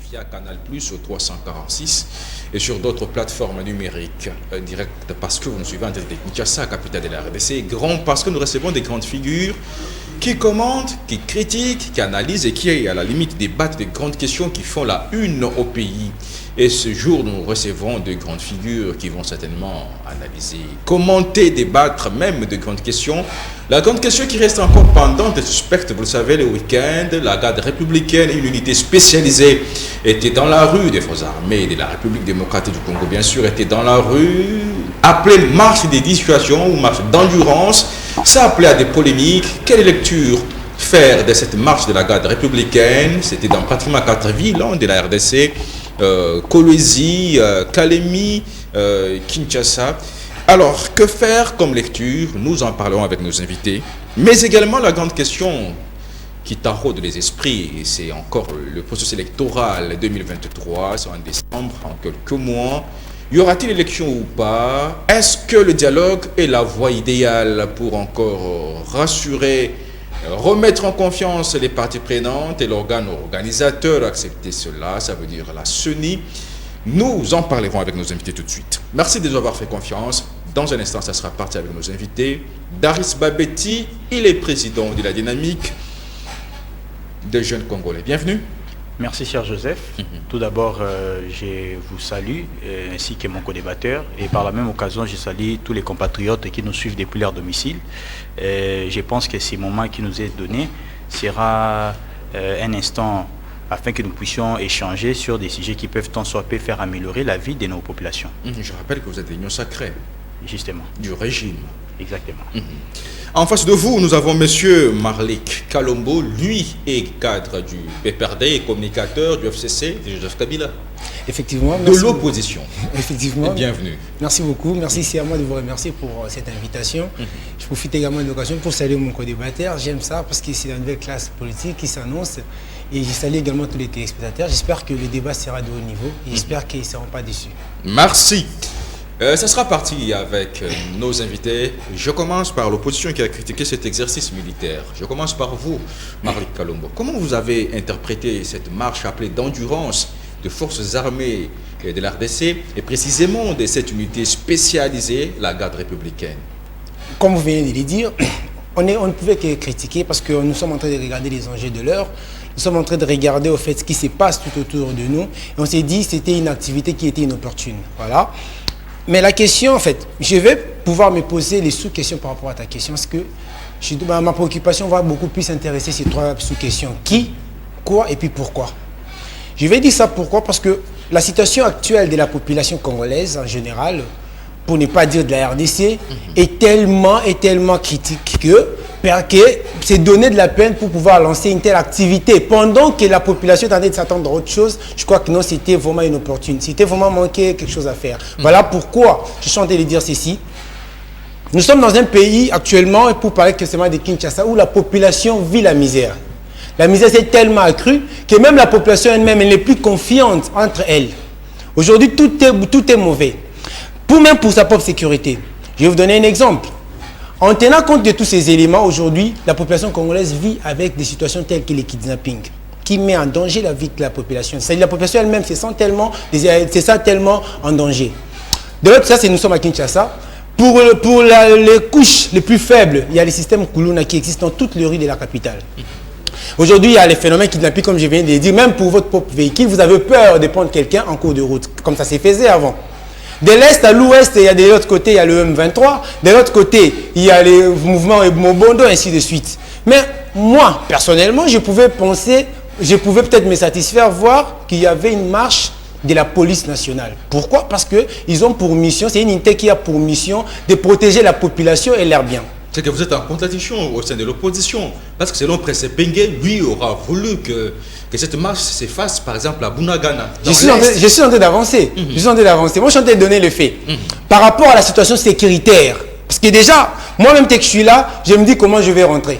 via Canal+, au 346 et sur d'autres plateformes numériques directes parce que vous nous suivez en direct de Kinshasa, capitale de la RDC. Grand parce que nous recevons des grandes figures qui commentent, qui critiquent, qui analysent et qui, à la limite, débattent des grandes questions qui font la une au pays. Et ce jour, nous recevons de grandes figures qui vont certainement analyser, commenter, débattre même de grandes questions. La grande question qui reste encore pendante et suspecte, vous le savez, le week-end, la garde républicaine, une unité spécialisée, était dans la rue des forces armées de la République démocratique du Congo, bien sûr, était dans la rue, appelée marche des dissuasions ou marche d'endurance. Ça appelait à des polémiques. Quelle lecture faire de cette marche de la garde républicaine? C'était dans pratiquement 4 villes de la RDC. Kolwezi, Kalemi, Kinshasa. Alors, que faire comme lecture? Nous en parlerons avec nos invités. Mais également la grande question qui taraude les esprits, c'est encore le processus électoral 2023, c'est en décembre, en quelques mois. Y aura-t-il élection ou pas? Est-ce que le dialogue est la voie idéale pour encore rassurer, remettre en confiance les parties prenantes et l'organe organisateur? Accepter cela, ça veut dire la CENI. Nous en parlerons avec nos invités tout de suite. Merci de nous avoir fait confiance. Dans un instant, ça sera parti avec nos invités. Daris Babetti, il est président de la dynamique des jeunes Congolais. Bienvenue. Merci, cher Joseph. Tout d'abord, je vous salue, ainsi que mon co-débatteur. Et par la même occasion, je salue tous les compatriotes qui nous suivent depuis leur domicile. Je pense que ce moment qui nous est donné sera un instant afin que nous puissions échanger sur des sujets qui peuvent tant soit peu faire améliorer la vie de nos populations. Je rappelle que vous êtes l'union sacrée. Justement. Du régime. Exactement. En face de vous, nous avons M. Marlik Kalombo. Lui est cadre du PPRD et communicateur du FCC de Joseph Kabila. Effectivement. De l'opposition. Effectivement. Bienvenue. Merci beaucoup. Merci, c'est à moi de vous remercier pour cette invitation. Je profite également de l'occasion pour saluer mon co-débatteur. J'aime ça parce que c'est la nouvelle classe politique qui s'annonce. Et je salue également tous les téléspectateurs. J'espère que le débat sera de haut niveau. Et j'espère qu'ils ne seront pas déçus. Merci. Ça sera parti avec nos invités. Je commence par l'opposition qui a critiqué cet exercice militaire. Je commence par vous, Marlik Kalombo. Comment vous avez interprété cette marche appelée d'endurance de forces armées de la RDC et précisément de cette unité spécialisée, la garde républicaine? Comme vous venez de le dire, on ne pouvait que critiquer parce que nous sommes en train de regarder les enjeux de l'heure. Nous sommes en train de regarder au fait ce qui se passe tout autour de nous. Et on s'est dit que c'était une activité qui était inopportune. Voilà. Mais la question, en fait, je vais pouvoir me poser les sous-questions par rapport à ta question. Parce que ma préoccupation va beaucoup plus s'intéresser à ces 3 sous-questions. Qui, quoi et puis pourquoi. Je vais dire ça pourquoi? Parce que la situation actuelle de la population congolaise en général, pour ne pas dire de la RDC, est tellement critique que c'est donner de la peine pour pouvoir lancer une telle activité. Pendant que la population est en train de s'attendre à autre chose, je crois que non, c'était vraiment inopportune. C'était vraiment manqué quelque chose à faire. Voilà pourquoi je suis en train de dire ceci. Nous sommes dans un pays actuellement, et pour parler seulement de Kinshasa, où la population vit la misère. La misère s'est tellement accrue que même la population elle-même, elle n'est plus confiante entre elles. Aujourd'hui, tout est mauvais. Même pour sa propre sécurité. Je vais vous donner un exemple. En tenant compte de tous ces éléments, aujourd'hui, la population congolaise vit avec des situations telles que les kidnappings, qui met en danger la vie de la population. C'est-à-dire la population elle-même se sent tellement en danger. De l'autre, ça, c'est nous sommes à Kinshasa. Pour les couches les plus faibles, il y a les systèmes Kuluna qui existent dans toutes les rues de la capitale. Aujourd'hui, il y a les phénomènes kidnapping, comme je viens de le dire. Même pour votre propre véhicule, vous avez peur de prendre quelqu'un en cours de route, comme ça s'est faisait avant. De l'Est à l'Ouest, il y a de l'autre côté, il y a le M23. De l'autre côté, il y a les mouvements Mobondo, ainsi de suite. Mais moi, personnellement, je pouvais peut-être me satisfaire, voir qu'il y avait une marche de la police nationale. Pourquoi? Parce qu'ils ont pour mission, c'est une unité qui a pour mission de protéger la population et leurs biens. C'est que vous êtes en contradiction au sein de l'opposition. Parce que selon Presse Bengue, lui aura voulu que cette marche se fasse, par exemple, à Bunagana. Je suis en train d'avancer. Moi, je suis en train de donner le fait. Par rapport à la situation sécuritaire. Parce que déjà, moi-même, dès que je suis là, je me dis comment je vais rentrer.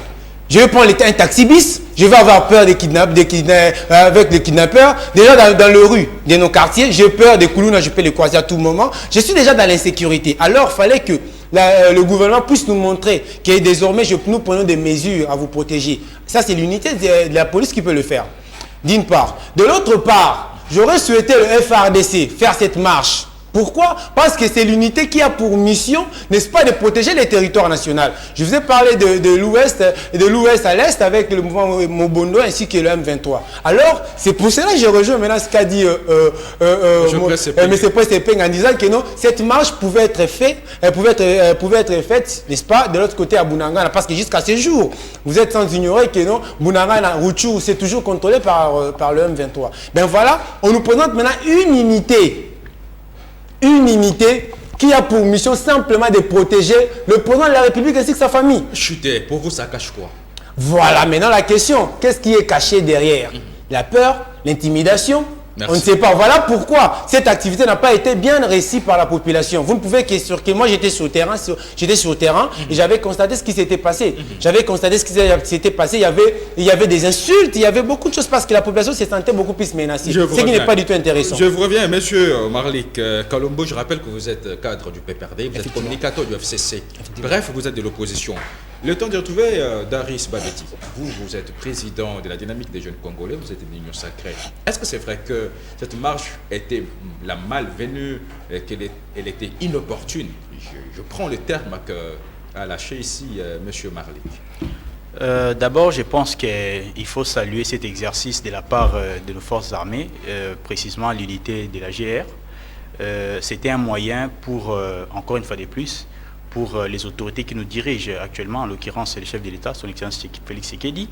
Je vais prendre un taxi bis, je vais avoir peur avec les kidnappeurs. Déjà dans les rues de nos quartiers, j'ai peur des Koulouna, je peux les croiser à tout moment. Je suis déjà dans l'insécurité. Alors, il fallait que le gouvernement puisse nous montrer que désormais, nous prenons des mesures à vous protéger. Ça, c'est l'unité de la police qui peut le faire. D'une part. De l'autre part, j'aurais souhaité le FARDC faire cette marche. Pourquoi? Parce que c'est l'unité qui a pour mission, n'est-ce pas, de protéger les territoires nationaux. Je vous ai parlé de l'ouest à l'est avec le mouvement Mobondo ainsi que le M23. Alors, c'est pour cela que je rejoins maintenant ce qu'a dit M. Presse-Peng en disant que non, cette marche pouvait être faite, n'est-ce pas, de l'autre côté à Bunagana. Parce que jusqu'à ce jour, vous êtes sans ignorer que non, Bunagana, Rutshuru, c'est toujours contrôlé par le M23. Ben voilà, on nous présente maintenant une unité qui a pour mission simplement de protéger le président de la République ainsi que sa famille. Chuter, pour vous, ça cache quoi? Voilà maintenant la question. Qu'est-ce qui est caché derrière? La peur, l'intimidation? On ne sait pas. Voilà pourquoi cette activité n'a pas été bien réussie par la population. Vous ne pouvez que moi j'étais sur le terrain, et j'avais constaté ce qui s'était passé. J'avais constaté ce qui s'était passé. Il y avait des insultes, il y avait beaucoup de choses parce que la population se sentait beaucoup plus menacée. Ce qui n'est pas du tout intéressant. Je vous reviens, monsieur Marlik Kalombo. Je rappelle que vous êtes cadre du PPRD, vous êtes communicateur du FCC. Bref, vous êtes de l'opposition. Le temps de retrouver Daris Babeti. Vous êtes président de la dynamique des jeunes Congolais, vous êtes une union sacrée. Est-ce que c'est vrai que cette marche était la malvenue, qu'elle était inopportune? Je prends le terme qu'a lâché ici monsieur Marlik. D'abord, je pense qu'il faut saluer cet exercice de la part de nos forces armées, précisément l'unité de la GR. C'était un moyen pour, encore une fois de plus, pour les autorités qui nous dirigent actuellement, en l'occurrence le chef de l'État, son Excellence Félix Tshisekedi,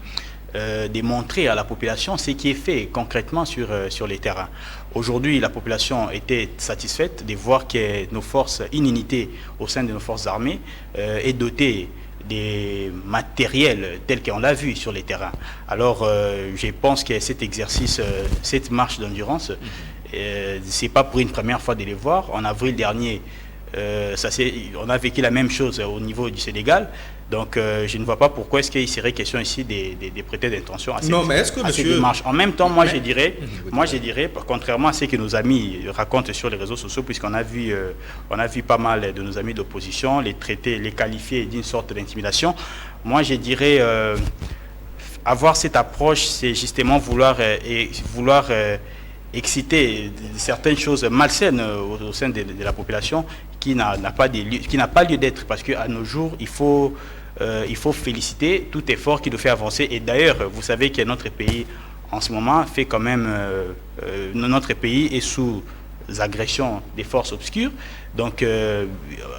de montrer à la population ce qui est fait concrètement sur les terrains. Aujourd'hui, la population était satisfaite de voir que nos forces, une unité au sein de nos forces armées, est dotée des matériels tels qu'on l'a vu sur les terrains. Alors, je pense que cet exercice, cette marche d'endurance, c'est pas pour une première fois de les voir. En avril dernier, on a vécu la même chose au niveau du Sénégal. Donc, je ne vois pas pourquoi est-ce qu'il serait question ici des prêter d'intention à cette démarche. En même temps, moi, je dirais, contrairement à ce que nos amis racontent sur les réseaux sociaux, puisqu'on a vu pas mal de nos amis d'opposition les traiter, les qualifier d'une sorte d'intimidation, moi, je dirais, avoir cette approche, c'est justement vouloir exciter certaines choses malsaines au sein de la population qui n'a pas lieu d'être, parce qu'à nos jours, il faut féliciter tout effort qui nous fait avancer. Et d'ailleurs, vous savez que notre pays, en ce moment, fait quand même... notre pays est sous agressions des forces obscures. Donc,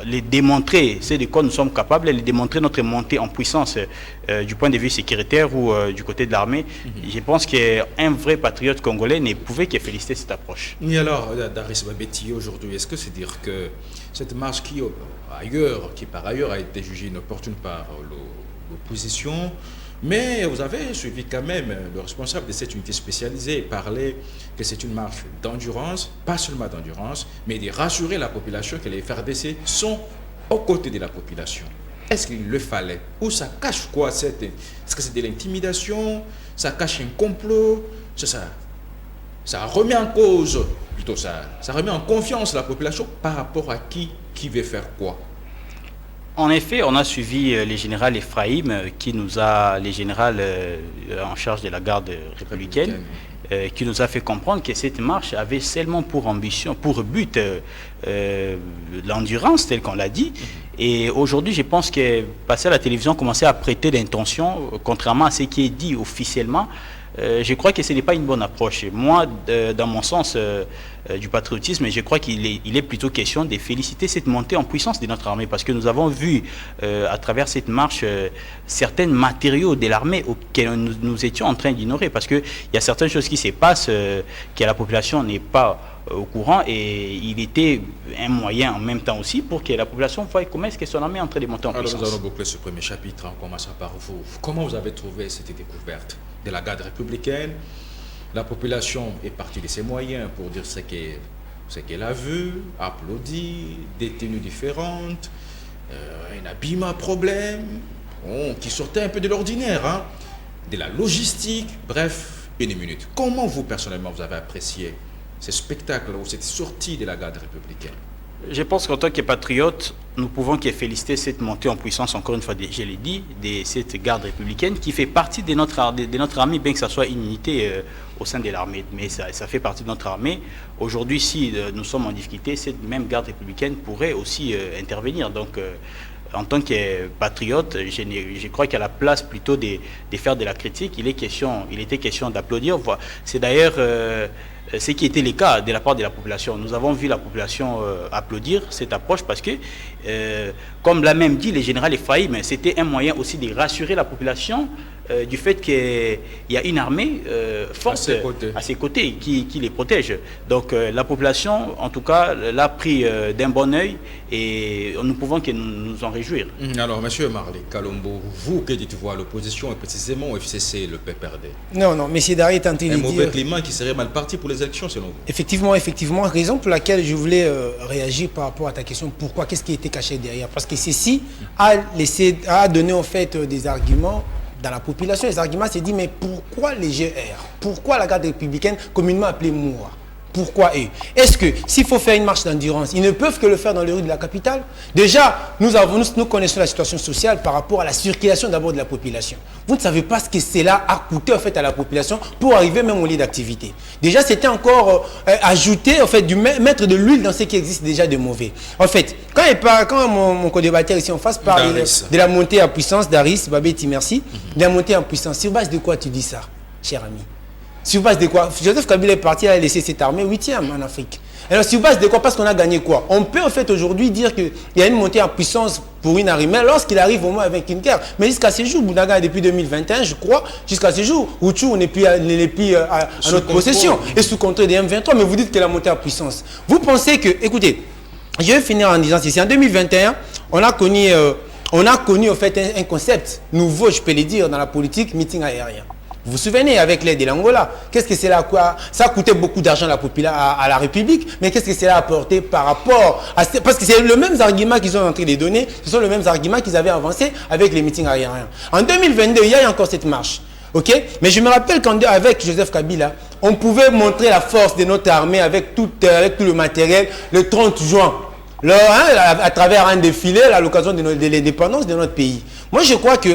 les démontrer, c'est de quoi nous sommes capables, les démontrer notre montée en puissance du point de vue sécuritaire ou du côté de l'armée. Je pense qu'un vrai patriote congolais ne pouvait que féliciter cette approche. Et alors, Daris Babeti, aujourd'hui, est-ce que c'est dire que cette marche qui par ailleurs a été jugée inopportune par l'opposition, mais vous avez suivi quand même le responsable de cette unité spécialisée parler que c'est une marche d'endurance, pas seulement d'endurance, mais de rassurer la population que les FARDC sont aux côtés de la population. Est-ce qu'il le fallait? Ou ça cache quoi? Est-ce que c'est de l'intimidation? Ça cache un complot? Ça remet en cause, plutôt ça remet en confiance la population par rapport à qui veut faire quoi? En effet, on a suivi le général Ephraim, les générales en charge de la garde républicaine, qui nous a fait comprendre que cette marche avait seulement pour ambition, pour but, l'endurance, tel qu'on l'a dit. Et aujourd'hui, je pense que passer à la télévision, commencer à prêter l'intention, contrairement à ce qui est dit officiellement, je crois que ce n'est pas une bonne approche. Moi, dans mon sens du patriotisme, je crois qu'il est plutôt question de féliciter cette montée en puissance de notre armée, parce que nous avons vu à travers cette marche certains matériaux de l'armée auxquels nous étions en train d'ignorer, parce qu'il y a certaines choses qui se passent que la population n'est pas au courant, et il était un moyen en même temps aussi pour que la population voie comment est-ce que son armée est en train de monter en puissance. Alors nous allons boucler ce premier chapitre en commençant par vous. Comment vous avez trouvé cette découverte de la garde républicaine? La population est partie de ses moyens pour dire ce qu'elle a vu, applaudi, des tenues différentes, un habillement à problème, qui sortait un peu de l'ordinaire, de la logistique, bref, une minute. Comment vous, personnellement, vous avez apprécié ce spectacle ou cette sortie de la garde républicaine? Je pense qu'en tant que patriote, nous pouvons que féliciter cette montée en puissance, encore une fois, je l'ai dit, de cette garde républicaine qui fait partie de notre armée, bien que ça soit une unité au sein de l'armée. Mais ça fait partie de notre armée. Aujourd'hui, si nous sommes en difficulté, cette même garde républicaine pourrait aussi intervenir. Donc, en tant que patriote, je crois qu'à la place plutôt de faire de la critique, il était question d'applaudir. C'est d'ailleurs ce qui était le cas de la part de la population. Nous avons vu la population applaudir cette approche parce que, comme l'a même dit le général Ephraim, c'était un moyen aussi de rassurer la population du fait qu'il y a une armée forte à ses côtés qui les protège. Donc la population, en tout cas, l'a pris d'un bon œil et nous pouvons que nous en réjouir. Alors, M. Marley Kalombo, vous, que dites-vous à l'opposition et précisément au FCC et le PPRD? Non, M. Dari est en train de dire... Un mauvais climat qui serait mal parti pour les élections, selon vous? Effectivement, raison pour laquelle je voulais réagir par rapport à ta question. Pourquoi? Qu'est-ce qui était caché derrière? Parce que ceci a donné en fait des arguments dans la population. Les arguments s'est dit, mais pourquoi les GR? Pourquoi la garde républicaine, communément appelée Moura? Pourquoi eux? Est-ce que s'il faut faire une marche d'endurance, ils ne peuvent que le faire dans les rues de la capitale? Déjà, nous connaissons la situation sociale par rapport à la circulation d'abord de la population. Vous ne savez pas ce que cela a coûté en fait à la population pour arriver même au lieu d'activité. Déjà, c'était encore ajouter en fait mettre de l'huile dans ce qui existe déjà de mauvais. En fait, quand mon co-débatteur ici en face parle de la montée en puissance d'Aris, Babeti, merci, de la montée en puissance, sur base de quoi tu dis ça, cher ami? Sur base de quoi? Joseph Kabila est parti, à laisser cette armée 8e en Afrique. Alors sur base de quoi? Parce qu'on a gagné quoi? On peut en fait aujourd'hui dire qu'il y a une montée en puissance pour une armée lorsqu'il arrive au moins avec une guerre. Mais jusqu'à ce jour, Boudaga depuis 2021, je crois, jusqu'à ce jour, Ouchou n'est plus à notre possession et sous contrôle des M23. Mais vous dites que la montée en puissance. Vous pensez que, écoutez, je vais finir en disant ceci. En 2021, on a connu en fait un concept nouveau, je peux le dire, dans la politique, meeting aérien. Vous vous souvenez, avec l'aide de l'Angola, qu'est-ce que c'est là quoi? Ça a coûté beaucoup d'argent à la République, mais qu'est-ce que c'est là apporté par rapport à... Parce que c'est le même argument qu'ils ont en train de donner, ce sont les mêmes arguments qu'ils avaient avancés avec les meetings aériens. En 2022, il y a encore cette marche. Ok? Mais je me rappelle qu'avec Joseph Kabila, on pouvait montrer la force de notre armée avec tout le matériel le 30 juin. À travers un défilé à l'occasion de l'indépendance de notre pays. Moi, je crois que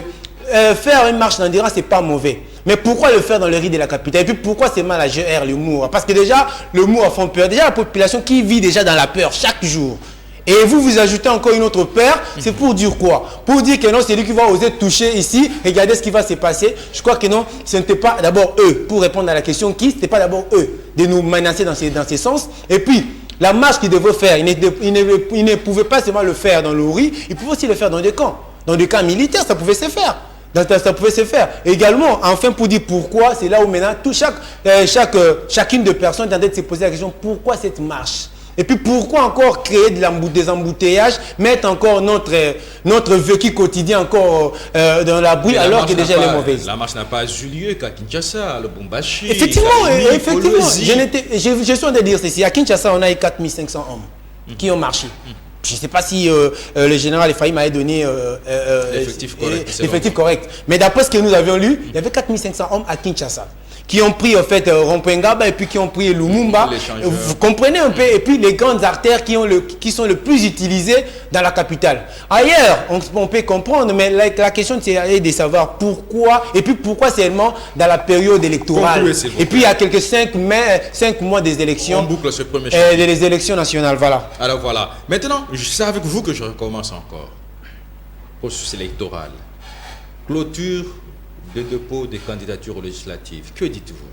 faire une marche d'endurance, ce n'est pas mauvais. Mais pourquoi le faire dans les rues de la capitale? Et puis pourquoi c'est mal à GR, le Moura? Parce que déjà, le Moura font peur. Déjà, la population qui vit déjà dans la peur chaque jour. Et vous ajoutez encore une autre peur, c'est pour dire quoi? Pour dire que non, c'est lui qui va oser toucher ici, regardez ce qui va se passer. Je crois que non, ce n'était pas d'abord eux, pour répondre à la question qui, ce n'était pas d'abord eux de nous menacer dans ces sens. Et puis, la marche qu'ils devaient faire, ils ne pouvaient pas seulement le faire dans l'ORI, ils pouvaient aussi le faire dans des camps. Dans des camps militaires, ça pouvait se faire. Ça pouvait se faire. Également, enfin, pour dire pourquoi, c'est là où maintenant, chacune de personnes est en train de se poser la question, pourquoi cette marche? Et puis pourquoi encore créer des embouteillages, mettre encore notre vécu quotidien encore dans la bruit alors que déjà elle est mauvaise. La marche n'a pas eu lieu qu'à Kinshasa, le Bombashi. Effectivement, je suis en train de dire ceci. À Kinshasa, on a eu 4500 hommes qui ont marché. Je ne sais pas si le général Ephraim m'avait donné l'effectif correct. Mais d'après ce que nous avions lu, il y avait 4500 hommes à Kinshasa qui ont pris en fait Rompengaba et puis qui ont pris Lumumba. Vous comprenez un peu? Et puis les grandes artères qui sont le plus utilisées dans la capitale. Ailleurs, on peut comprendre, mais la question c'est de savoir pourquoi, et puis pourquoi seulement dans la période électorale. Et puis il y a quelques 5 mois des élections. On boucle ce premier des élections nationales, voilà. Alors voilà. Maintenant, c'est avec vous que je recommence encore. Processus électoral. Clôture de dépôt des candidatures législatives. Que dites-vous?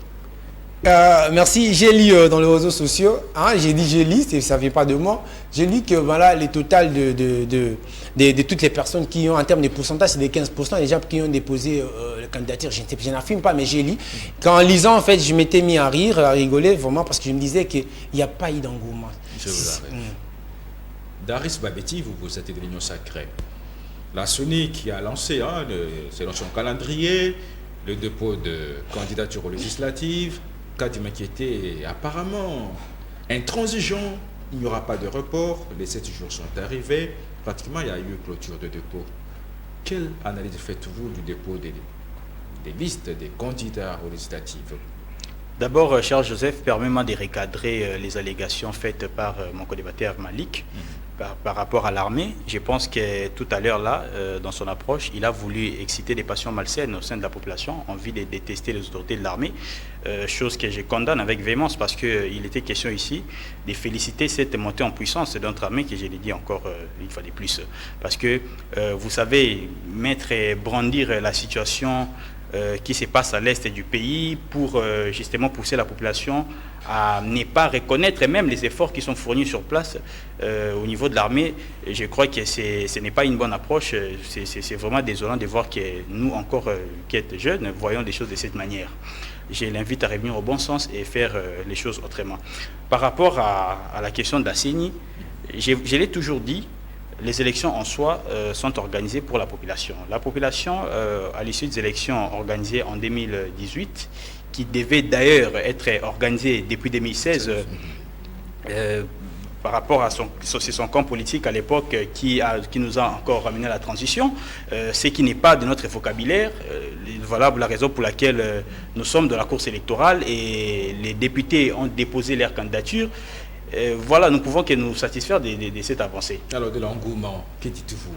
Merci. J'ai lu dans les réseaux sociaux, j'ai lu, ça ne vient pas de moi, j'ai lu que voilà, le total de toutes les personnes qui ont, en termes de pourcentage, c'est des 15%, les gens qui ont déposé la candidature, je n'affirme pas, mais j'ai lu. En lisant, en fait, je m'étais mis à rire, à rigoler, vraiment, parce que je me disais qu'il n'y a pas eu d'engouement. Je vous arrête. Daris Babeti, vous êtes de l'Union Sacrée. La SONI qui a lancé, selon son calendrier, le dépôt de candidature aux législatives, Kadima qui était apparemment intransigeant, il n'y aura pas de report, les 7 jours sont arrivés, pratiquement il y a eu clôture de dépôt. Quelle analyse faites-vous du dépôt des listes des candidats aux législatives? D'abord, Charles Joseph, permets-moi de recadrer les allégations faites par mon co-débatteur Malik par rapport à l'armée. Je pense que tout à l'heure, là, dans son approche, il a voulu exciter des passions malsaines au sein de la population, envie de détester les autorités de l'armée, chose que je condamne avec véhémence parce qu'il était question ici de féliciter cette montée en puissance de notre armée, que je l'ai dit encore une fois de plus. Parce que, vous savez, mettre et brandir la situation qui se passe à l'est du pays pour justement pousser la population à ne pas reconnaître même les efforts qui sont fournis sur place au niveau de l'armée. Je crois que ce n'est pas une bonne approche. C'est vraiment désolant de voir que nous, encore qui sommes jeunes, voyons des choses de cette manière. Je l'invite à revenir au bon sens et faire les choses autrement. Par rapport à la question de la CENI, je l'ai toujours dit, les élections en soi sont organisées pour la population. La population, à l'issue des élections organisées en 2018, qui devaient d'ailleurs être organisées depuis 2016, par rapport à son camp politique à l'époque qui nous a encore ramené à la transition, ce qui n'est pas de notre vocabulaire. Voilà la raison pour laquelle nous sommes dans la course électorale et les députés ont déposé leur candidature. Voilà, nous pouvons que nous satisfaire de cette avancée. Alors, de l'engouement, que dites-vous?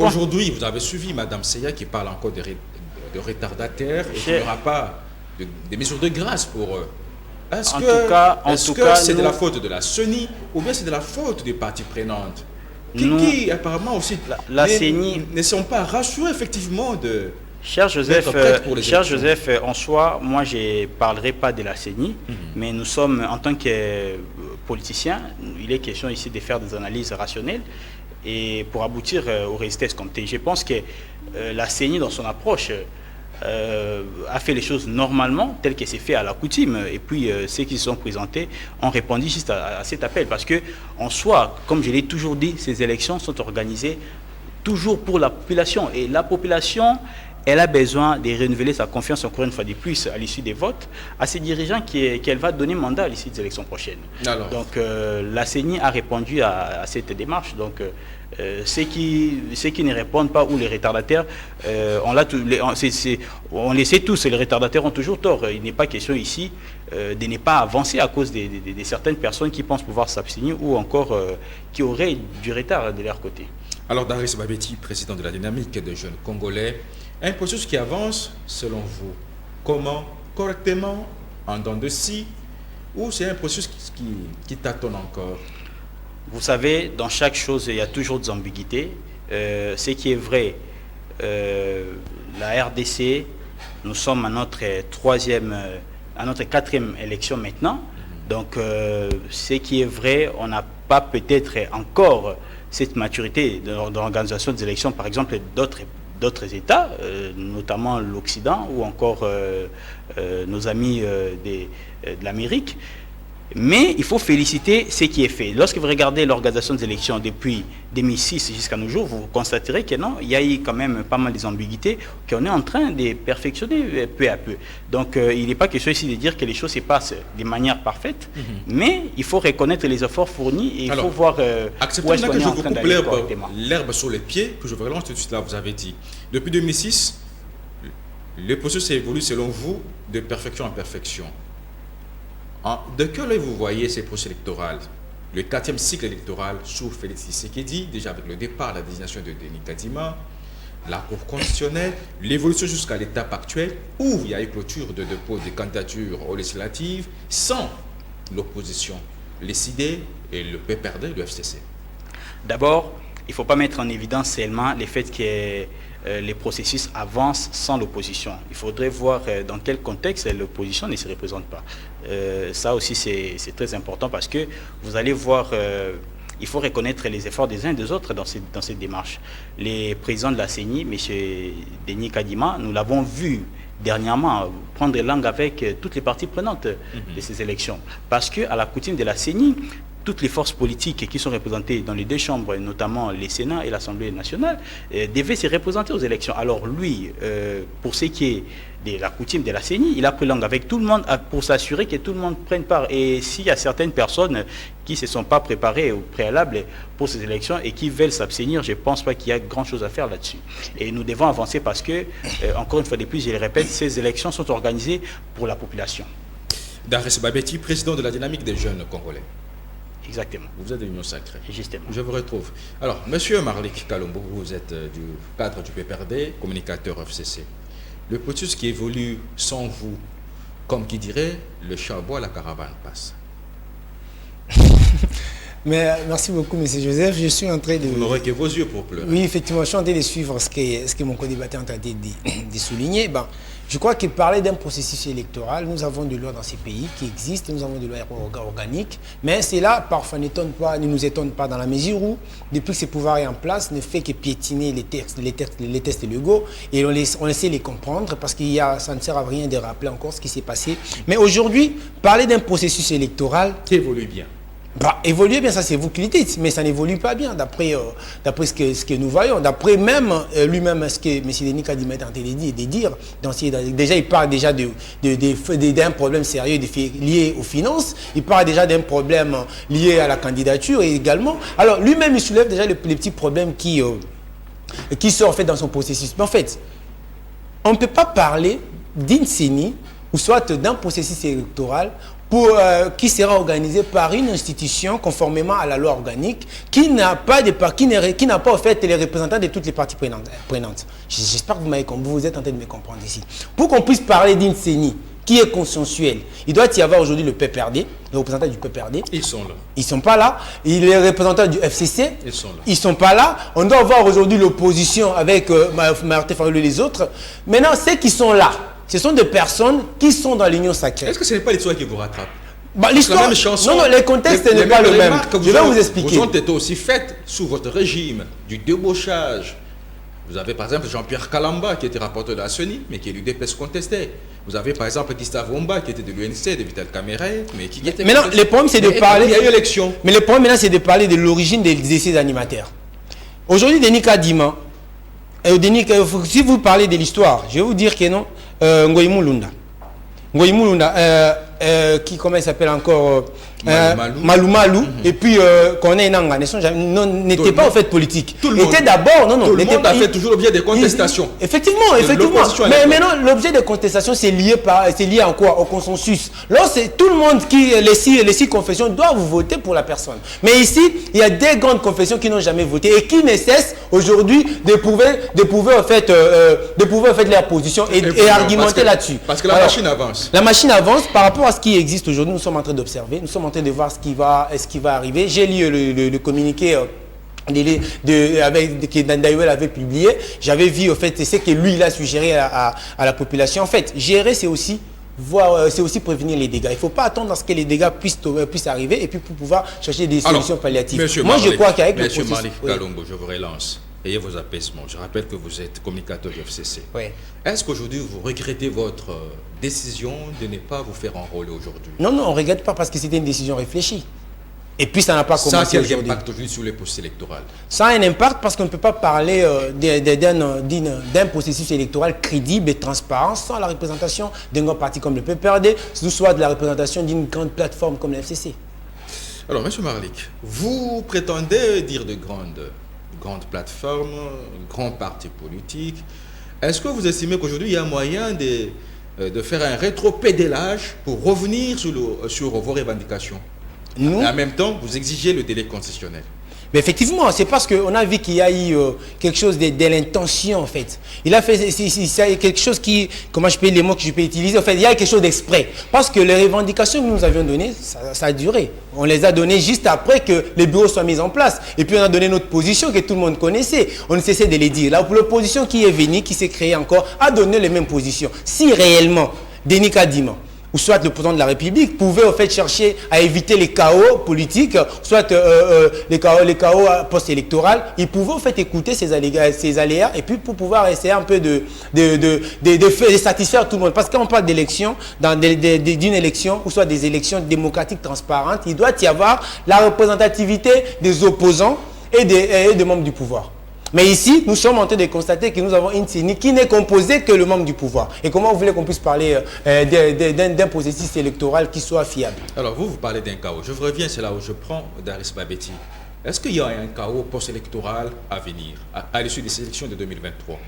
Aujourd'hui, vous avez suivi Mme Seya qui parle encore de retardataires et qu'il n'y aura pas de mesures de grâce pour eux. Est-ce que c'est de la faute de la CENI ou bien c'est de la faute des parties prenantes qui apparemment aussi la CENI ne sont pas rassurés effectivement de... Cher Joseph, en soi, moi je ne parlerai pas de la CENI, mais nous sommes, en tant que politiciens, il est question ici de faire des analyses rationnelles et pour aboutir aux résultats escomptés. Je pense que la CENI, dans son approche, a fait les choses normalement, telles que c'est fait à la coutume, et puis ceux qui se sont présentés ont répondu juste à cet appel, parce que en soi, comme je l'ai toujours dit, ces élections sont organisées toujours pour la population, et la population, elle a besoin de renouveler sa confiance encore une fois de plus à l'issue des votes à ces dirigeants qu'elle va donner mandat à l'issue des élections prochaines. Alors. Donc la CENI a répondu à cette démarche. Donc ceux qui ne répondent pas ou les retardataires, on les sait tous, les retardataires ont toujours tort. Il n'est pas question ici de ne pas avancer à cause de certaines personnes qui pensent pouvoir s'abstenir ou encore qui auraient du retard de leur côté. Alors Daris Babeti, président de la dynamique des jeunes Congolais, un processus qui avance, selon vous, comment? Correctement, en dents de scie, ou c'est un processus qui tâtonne encore? Vous savez, dans chaque chose, il y a toujours des ambiguïtés. Ce qui est vrai, la RDC, nous sommes à notre quatrième élection maintenant. Donc, ce qui est vrai, on n'a pas peut-être encore cette maturité dans l'organisation des élections, par exemple, d'autres États, notamment l'Occident ou encore nos amis de l'Amérique. Mais il faut féliciter ce qui est fait. Lorsque vous regardez l'organisation des élections depuis 2006 jusqu'à nos jours, vous constaterez que non, il y a eu quand même pas mal d'ambiguïtés qu'on est en train de perfectionner peu à peu. Donc il n'est pas question ici de dire que les choses se passent de manière parfaite, mais il faut reconnaître les efforts fournis et il faut voir où est-ce qu'on est en train d'aller correctement. L'herbe sur les pieds, que je vous relance tout de suite là, vous avez dit. Depuis 2006, le processus évolue selon vous de perfection en perfection. De quel œil vous voyez ces processus électoraux? Le 4e cycle électoral sous Félix Tshisekedi, déjà avec le départ, la désignation de Denis Kadima, la Cour constitutionnelle, l'évolution jusqu'à l'étape actuelle où il y a eu clôture de dépôt des candidatures aux législatives sans l'opposition, les CID et le PPRD, le FCC. D'abord, il ne faut pas mettre en évidence seulement le fait que les processus avancent sans l'opposition. Il faudrait voir dans quel contexte l'opposition ne se représente pas. Ça aussi, c'est très important parce que vous allez voir, il faut reconnaître les efforts des uns et des autres dans cette démarche. Les présidents de la CENI, M. Denis Kadima, nous l'avons vu dernièrement prendre langue avec toutes les parties prenantes de ces élections. Parce qu'à la coutume de la CENI, toutes les forces politiques qui sont représentées dans les deux chambres, notamment les Sénats et l'Assemblée nationale, devaient se représenter aux élections. Alors lui, pour ce qui est de la coutume de la CENI, il a pris langue avec tout le monde pour s'assurer que tout le monde prenne part. Et s'il y a certaines personnes qui ne se sont pas préparées au préalable pour ces élections et qui veulent s'abstenir, je ne pense pas qu'il y a grand-chose à faire là-dessus. Et nous devons avancer parce que, encore une fois de plus, je le répète, ces élections sont organisées pour la population. Dares Babeti, président de la dynamique des jeunes congolais. Exactement. Vous êtes de l'Union sacrée. Justement. Je vous retrouve. Alors, monsieur Marlik Kalombo, vous êtes du cadre du PPRD, communicateur FCC. Le processus qui évolue sans vous, comme qui dirait, le chat aboie, la caravane passe. Mais merci beaucoup, M. Joseph. Je suis en train de... Vous n'aurez que vos yeux pour pleurer. Oui, effectivement, je suis en train de suivre ce que mon co-débatteur est en train de souligner. Ben, je crois qu'il parlait d'un processus électoral. Nous avons des lois dans ces pays qui existent, nous avons des lois organiques. Mais cela, parfois, ne nous étonne pas dans la mesure où, depuis que ce pouvoir est en place, ne fait que piétiner les tests légaux. Et on essaie de les comprendre parce que ça ne sert à rien de rappeler encore ce qui s'est passé. Mais aujourd'hui, parler d'un processus électoral... qui évolue bien. Bah, évoluer bien, ça c'est vous qui le dites, mais ça n'évolue pas bien d'après ce que nous voyons, d'après même lui-même ce que M. Denis Kadima est en train de dire. Déjà, il parle déjà d'un problème sérieux lié aux finances, il parle déjà d'un problème lié à la candidature et également. Alors lui-même, il soulève déjà les petits problèmes qui sont en fait dans son processus. Mais en fait, on ne peut pas parler d'une CENI ou soit d'un processus électoral qui sera organisé par une institution conformément à la loi organique qui n'a pas en fait les représentants de toutes les parties prenantes. J'espère que vous êtes en train de me comprendre ici. Pour qu'on puisse parler d'une CENI qui est consensuelle, il doit y avoir aujourd'hui le PPRD, les représentants du PPRD. Ils sont là. Ils ne sont pas là. Les représentants du FCC. Ils sont là. Ils ne sont pas là. On doit avoir aujourd'hui l'opposition avec Martin Fayulu et les autres. Maintenant, ceux qui sont là, ce sont des personnes qui sont dans l'union sacrée. Est-ce que ce n'est pas l'histoire qui vous rattrape? Bah, l'histoire, non, le contexte n'est pas le même. Je vais vous expliquer. Vous ont été aussi faites sous votre régime du débauchage. Vous avez par exemple Jean-Pierre Kalamba qui était rapporteur de la CENI, mais qui est l'UDPS contesté. Vous avez par exemple Gustave Womba qui était de l'UNC, de Vital Kamere, mais qui était... Maintenant, le problème c'est de parler... Il y a eu élection. Mais le problème maintenant c'est de parler de l'origine de ces animateurs. Aujourd'hui, Denis Kadima, si vous parlez de l'histoire, je vais vous dire que non, Ngoï Mulunda, comment il s'appelle encore Malou Malou, et puis Corneille Nanga n'était pas en fait politique. Tout le monde a fait toujours l'objet des contestations. Effectivement. Mais maintenant, l'objet de contestation, c'est lié à quoi? Au consensus. Là, c'est tout le monde les six confessions doivent voter pour la personne. Mais ici, il y a des grandes confessions qui n'ont jamais voté et qui ne cessent aujourd'hui de pouvoir en fait leur position et argumenter là-dessus. Parce que la machine avance. La machine avance par rapport à ce qui existe aujourd'hui. Nous sommes en train d'observer, nous sommes en train de voir ce qui va arriver. J'ai lu le communiqué que Dandayouel avait publié. J'avais vu en fait c'est que lui il a suggéré à la population. En fait, gérer c'est aussi prévenir les dégâts. Il ne faut pas attendre à ce que les dégâts puissent arriver et puis pour pouvoir chercher des solutions palliatives. Moi je crois qu'avec le processus... Monsieur Marlik Kalombo, je vous relance. Ayez vos apaisements. Je rappelle que vous êtes communicateur du FCC. Oui. Est-ce qu'aujourd'hui, vous regrettez votre décision de ne pas vous faire enrôler aujourd'hui? Non, on ne regrette pas parce que c'était une décision réfléchie. Et puis, ça n'a pas commencé aujourd'hui. Ça a quel impact aujourd'hui sur les processus électoraux? Ça a un impact parce qu'on ne peut pas parler d'un processus électoral crédible et transparent sans la représentation d'un grand parti comme le PPRD, soit de la représentation d'une grande plateforme comme le FCC. Alors, M. Marlik, vous prétendez dire de grandes plateformes, grands partis politiques. Est-ce que vous estimez qu'aujourd'hui, il y a moyen de faire un rétropédalage pour revenir sur vos revendications? Non. Et en même temps, vous exigez le délai constitutionnel. Mais effectivement, c'est parce qu'on a vu qu'il y a eu quelque chose de l'intention en fait. Il a fait quelque chose qui, comment je peux les mots que je peux utiliser, en fait, il y a quelque chose d'exprès. Parce que les revendications que nous avions données, ça a duré. On les a données juste après que les bureaux soient mis en place. Et puis on a donné notre position que tout le monde connaissait. On ne cessait de les dire. Là, pour l'opposition qui est venue, qui s'est créée encore, a donné les mêmes positions. Si réellement, Denis Kadima ou soit le président de la République, pouvait au fait chercher à éviter les chaos politiques, soit les chaos post-électoraux. Il pouvait au fait écouter ces aléas et puis pour pouvoir essayer un peu de satisfaire tout le monde. Parce que quand on parle d'élection, d'une élection, ou soit des élections démocratiques transparentes, il doit y avoir la représentativité des opposants et des membres du pouvoir. Mais ici, nous sommes en train de constater que nous avons une CENI qui n'est composée que le membre du pouvoir. Et comment vous voulez qu'on puisse parler d'un processus électoral qui soit fiable? Alors, vous parlez d'un chaos. Je reviens, c'est là où je prends Daris Babeti. Est-ce qu'il y a un chaos post-électoral à venir, à l'issue des élections de 2023?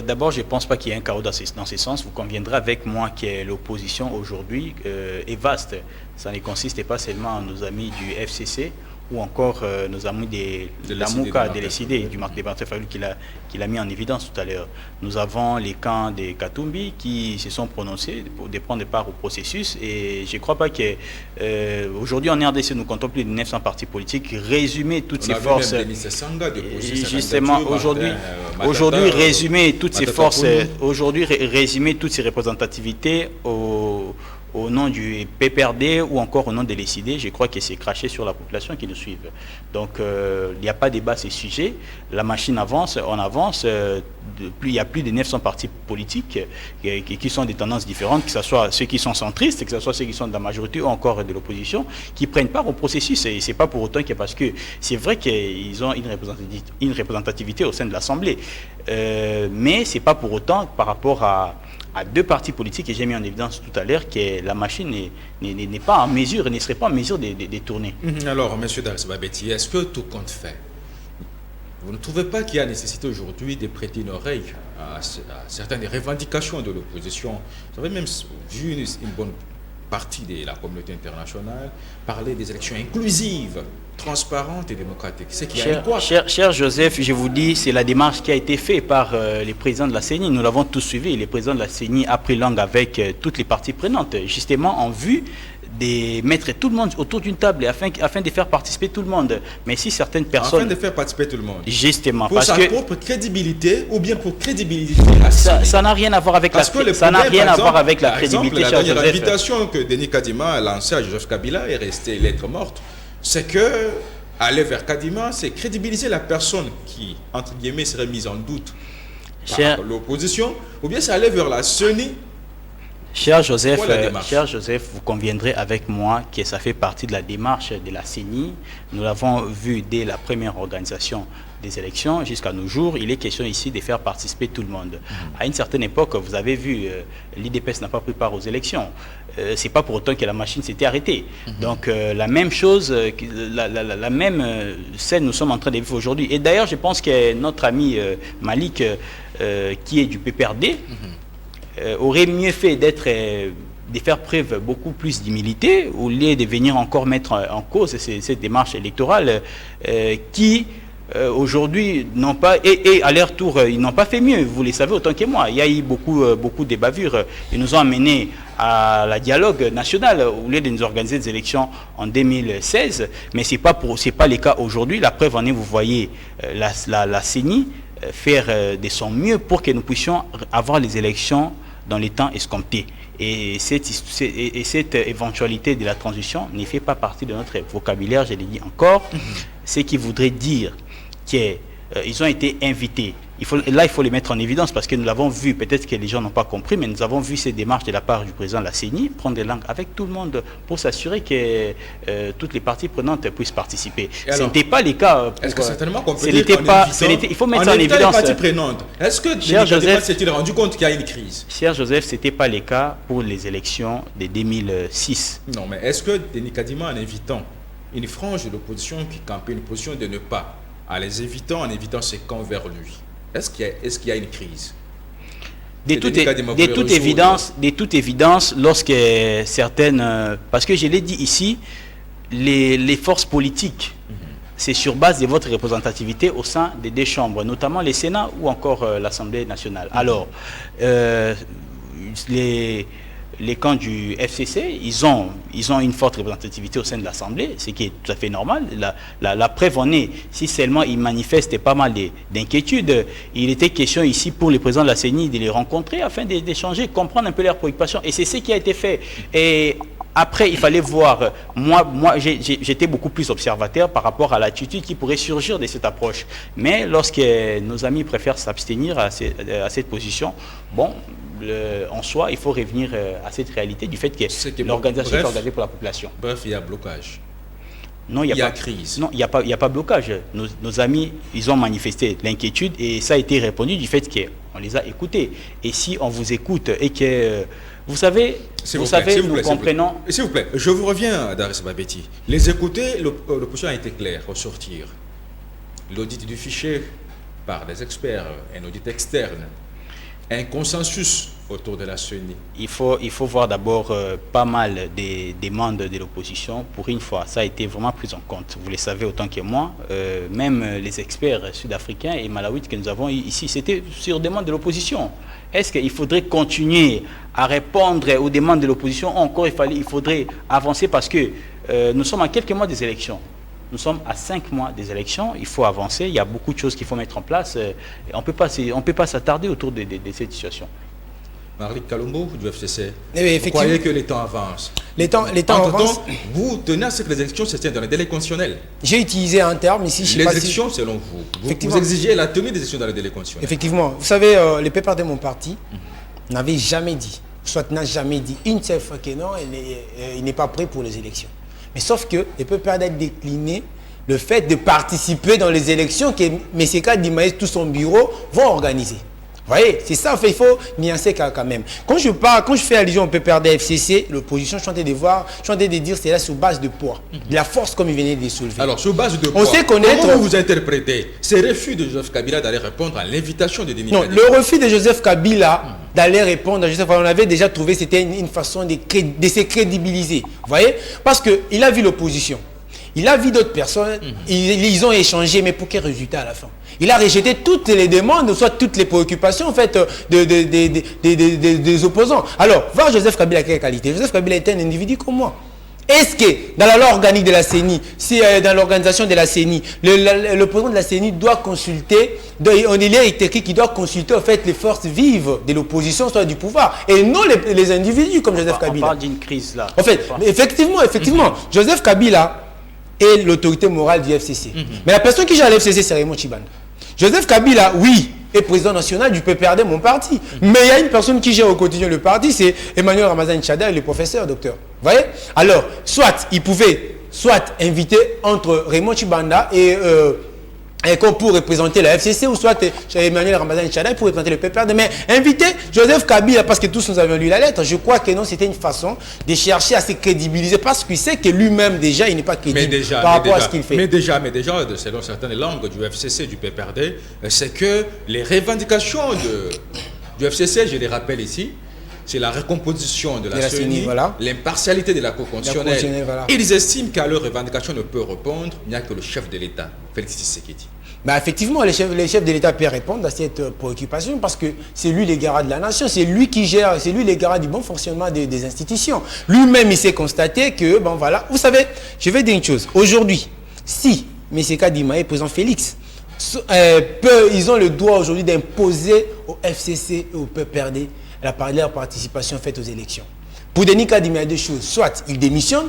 D'abord, je ne pense pas qu'il y ait un chaos dans ce sens. Vous conviendrez avec moi que l'opposition aujourd'hui est vaste. Ça ne consiste pas seulement à nos amis du FCC, ou encore nos amis de la Mouka, de l'ECD, du Marc Desbarthès Fayulu qu'il a mis en évidence tout à l'heure. Nous avons les camps des Katumbi qui se sont prononcés pour prendre part au processus et je ne crois pas qu'aujourd'hui en RDC nous comptons plus de 900 partis politiques. Résumer toutes ces forces, justement aujourd'hui résumer toutes ces forces, aujourd'hui résumer toutes ces représentativités au nom du PPRD ou encore au nom de l'ECD, je crois que c'est craché sur la population qui nous suit. Donc, il n'y a pas de débat à ces sujets. La machine avance, on avance. Il y a plus de 900 partis politiques qui sont des tendances différentes, que ce soit ceux qui sont centristes, que ce soit ceux qui sont de la majorité ou encore de l'opposition, qui prennent part au processus. Et ce n'est pas pour autant que parce que c'est vrai qu'ils ont une représentativité au sein de l'Assemblée. Mais ce n'est pas pour autant par rapport à deux partis politiques que j'ai mis en évidence tout à l'heure que la machine n'est pas en mesure, ne serait pas en mesure de tourner. Alors, M. Daris Babeti, est-ce que tout compte fait, vous ne trouvez pas qu'il y a nécessité aujourd'hui de prêter une oreille à certaines revendications de l'opposition? Vous avez même vu une bonne partie de la communauté internationale parler des élections inclusives, transparentes et démocratiques. C'est qu'il y a quoi? Cher Joseph, je vous dis, c'est la démarche qui a été faite par les présidents de la CENI. Nous l'avons tous suivi. Les présidents de la CENI ont pris langue avec toutes les parties prenantes, justement en vue de mettre tout le monde autour d'une table afin de faire participer tout le monde. Mais si certaines personnes... Afin de faire participer tout le monde. Justement. Pour sa propre crédibilité ou bien pour crédibilité la CENI. Ça n'a rien à voir avec la crédibilité. Ça n'a rien à voir avec la crédibilité. La dernière invitation que Denis Kadima a lancée à Joseph Kabila est restée lettre morte. C'est que aller vers Kadima, c'est crédibiliser la personne qui, entre guillemets, serait mise en doute par l'opposition, ou bien c'est aller vers la CENI. Cher Joseph, vous conviendrez avec moi que ça fait partie de la démarche de la CENI. Nous l'avons vu dès la première organisation des élections jusqu'à nos jours. Il est question ici de faire participer tout le monde. À une certaine époque, vous avez vu, l'IDPS n'a pas pris part aux élections. Ce n'est pas pour autant que la machine s'était arrêtée. Donc la même chose, la même scène nous sommes en train de vivre aujourd'hui. Et d'ailleurs, je pense que notre ami Malik, qui est du PPRD, aurait mieux fait de faire preuve beaucoup plus d'humilité au lieu de venir encore mettre en cause cette démarche électorale qui aujourd'hui n'ont pas, et à leur tour, ils n'ont pas fait mieux, vous le savez autant que moi. Il y a eu beaucoup de bavures. Ils nous ont amenés à la dialogue national au lieu de nous organiser des élections en 2016, mais ce n'est pas le cas aujourd'hui. La preuve en est, vous voyez, la CENI faire de son mieux pour que nous puissions avoir les élections dans les temps escomptés. Et cette éventualité de la transition ne fait pas partie de notre vocabulaire, je l'ai dit encore, ce qui voudrait dire qu'ils ont été invités. Il faut les mettre en évidence parce que nous l'avons vu, peut-être que les gens n'ont pas compris, mais nous avons vu ces démarches de la part du président de la CENI, prendre des langues avec tout le monde pour s'assurer que toutes les parties prenantes puissent participer. Ce n'était pas le cas. Est-ce que certainement qu'on peut dire il faut mettre en évidence les parties prenantes? Est-ce que Joseph s'est-il rendu compte qu'il y a une crise? Cher Joseph, ce n'était pas le cas pour les élections de 2006. Non, mais est-ce que Denis Kadima, en invitant une frange de l'opposition qui campait une position de ne pas, en invitant ses camps vers lui, est-ce qu'il y a une crise? De toute évidence, lorsque certaines... parce que je l'ai dit ici, les forces politiques, c'est sur base de votre représentativité au sein des deux chambres, notamment le Sénat ou encore l'Assemblée nationale. Alors, les camps du FCC, ils ont une forte représentativité au sein de l'Assemblée, ce qui est tout à fait normal. La preuve en est, si seulement ils manifestent pas mal d'inquiétudes, il était question ici pour les présidents de la CENI de les rencontrer afin d'échanger, comprendre un peu leurs préoccupations. Et c'est ce qui a été fait. Et après, il fallait voir, moi j'étais beaucoup plus observateur par rapport à l'attitude qui pourrait surgir de cette approche. Mais lorsque nos amis préfèrent s'abstenir à cette position, bon, en soi, il faut revenir à cette réalité du fait que l'organisation est engagée pour la population. Bref, il y a blocage. Non, il y a crise. Non, il n'y a pas blocage. Nos amis, ils ont manifesté l'inquiétude et ça a été répondu du fait qu'on les a écoutés. Et si on vous écoute et que... Vous savez, nous comprenons... S'il vous plaît, je vous reviens, Daris Babetti. Les écouter, l'opposition a été claire au sortir. L'audit du fichier par des experts, un audit externe, un consensus autour de la CENI. Il faut voir d'abord pas mal des demandes de l'opposition. Pour une fois, ça a été vraiment pris en compte. Vous le savez autant que moi, même les experts sud-africains et malawaites que nous avons ici, c'était sur demande de l'opposition. Est-ce qu'il faudrait continuer à répondre aux demandes de l'opposition? Encore, il faudrait avancer parce que nous sommes à quelques mois des élections. Nous sommes à 5 mois des élections, il faut avancer, il y a beaucoup de choses qu'il faut mettre en place. On ne peut pas s'attarder autour de cette situation. Marlik Kalombo du FCC, vous croyez que les temps avancent? Les temps avancent. Vous tenez à ce que les élections se tiennent dans les délais constitutionnels. J'ai utilisé un terme ici. Les élections, selon vous exigez la tenue des élections dans les délais constitutionnels. Effectivement. Vous savez, le PPR de mon parti n'avait jamais dit, soit n'a jamais dit une seule fois que non, il n'est pas prêt pour les élections. Mais sauf que le PPR a décliné le fait de participer dans les élections que M. Kadimaïs, tout son bureau, vont organiser. Vous voyez, c'est ça, en fait, il faut nuancer quand même. Quand je fais allusion au PPRD FCC, l'opposition, je suis en train de dire c'est là sur base de poids, de la force comme il venait de les soulever. Alors, sur base de poids, on sait connaître... comment vous interprétez ces refus de Joseph Kabila d'aller répondre à l'invitation de Denis Kadima? Non, le refus de Joseph Kabila d'aller répondre à Joseph Kabila, on avait déjà trouvé, c'était une façon de se crédibiliser. Vous voyez? Parce qu'il a vu l'opposition. Il a vu d'autres personnes, ils ont échangé, mais pour quel résultat à la fin? Il a rejeté toutes les demandes, soit toutes les préoccupations en fait, des opposants. Alors, voir Joseph Kabila, quelle qualité? Joseph Kabila était un individu comme moi. Est-ce que dans la loi organique de la CENI, si dans l'organisation de la CENI, le président de la CENI doit consulter, on est écrit qu'il doit consulter en fait les forces vives de l'opposition, soit du pouvoir, et non les individus comme Joseph Kabila. On parle d'une crise là. En fait, effectivement, Joseph Kabila est l'autorité morale du FCC. Mais la personne qui gère le FCC, c'est Raymond Tshibanda. Joseph Kabila, oui, est président national du PPRD, mon parti. Mais il y a une personne qui gère au quotidien le parti, c'est Emmanuel Ramazan Tchada, le professeur, docteur. Vous voyez? Alors, soit il pouvait inviter entre Raymond Tshibanda et pour représenter la FCC, ou soit Emmanuel Ramazan Tchada pour représenter le PPRD, mais inviter Joseph Kabila, parce que tous nous avions lu la lettre, je crois que non, c'était une façon de chercher à se crédibiliser, parce qu'il sait que lui-même, déjà, il n'est pas crédible par rapport à ce qu'il fait. Mais déjà, selon certaines langues du FCC, du PPRD, c'est que les revendications du FCC, je les rappelle ici, c'est la recomposition de la CENI, voilà. L'impartialité de la Cour constitutionnelle. Voilà. Ils estiment qu'à leurs revendications ne peut répondre, il n'y a que le chef de l'État, Félix Tshisekedi. Bah effectivement, les chefs de l'État peuvent répondre à cette préoccupation parce que c'est lui le garant de la nation, c'est lui qui gère, c'est lui le garant du bon fonctionnement des institutions. Lui-même, il s'est constaté que, bon voilà, vous savez, je vais dire une chose. Aujourd'hui, si M. Kadima et président Félix, ils ont le droit aujourd'hui d'imposer au FCC et au PPRD leur participation faite aux élections. Pour Denis Kadima, il y a deux choses. Soit il démissionne,